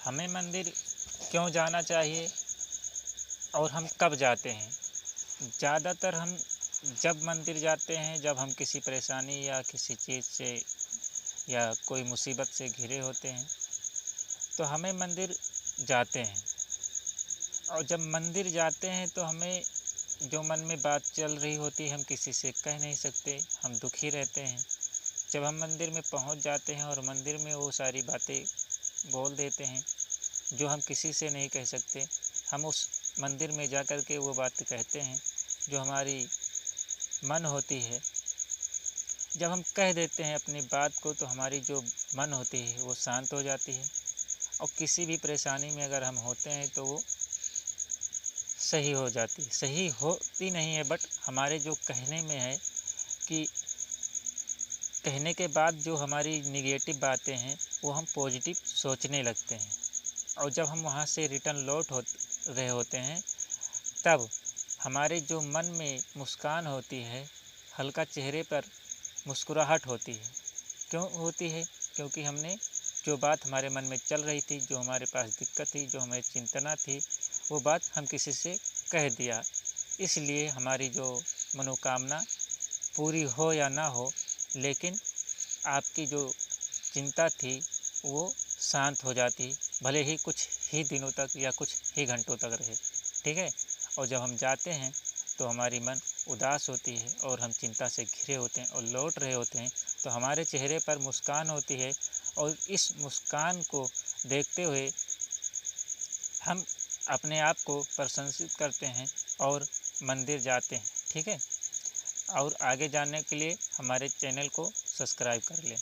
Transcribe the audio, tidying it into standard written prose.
हमें मंदिर क्यों जाना चाहिए और हम कब जाते हैं। ज़्यादातर हम जब मंदिर जाते हैं जब हम किसी परेशानी या किसी चीज़ से या कोई मुसीबत से घिरे होते हैं तो हमें मंदिर जाते हैं। और जब मंदिर जाते हैं तो हमें जो मन में बात चल रही होती है हम किसी से कह नहीं सकते, हम दुखी रहते हैं। जब हम मंदिर में पहुंच जाते हैं और मंदिर में वो सारी बातें बोल देते हैं जो हम किसी से नहीं कह सकते, हम उस मंदिर में जा कर के वो बात कहते हैं जो हमारी मन होती है। जब हम कह देते हैं अपनी बात को तो हमारी जो मन होती है वो शांत हो जाती है और किसी भी परेशानी में अगर हम होते हैं तो वो सही हो जाती है। सही होती नहीं है बट हमारे जो कहने में है कि कहने के बाद जो हमारी निगेटिव बातें हैं वो हम पॉजिटिव सोचने लगते हैं। और जब हम वहाँ से रिटर्न लौट रहे होते हैं तब हमारे जो मन में मुस्कान होती है, हल्का चेहरे पर मुस्कुराहट होती है। क्यों होती है? क्योंकि हमने जो बात हमारे मन में चल रही थी, जो हमारे पास दिक्कत थी, जो हमें चिंतना थी, वो बात हम किसी से कह दिया। इसलिए हमारी जो मनोकामना पूरी हो या ना हो, लेकिन आपकी जो चिंता थी वो शांत हो जाती, भले ही कुछ ही दिनों तक या कुछ ही घंटों तक रहे। ठीक है? और जब हम जाते हैं तो हमारी मन उदास होती है और हम चिंता से घिरे होते हैं और लौट रहे होते हैं तो हमारे चेहरे पर मुस्कान होती है और इस मुस्कान को देखते हुए हम अपने आप को प्रशंसित करते हैं और मंदिर जाते हैं। ठीक है? और आगे जानने के लिए हमारे चैनल को सब्सक्राइब कर लें।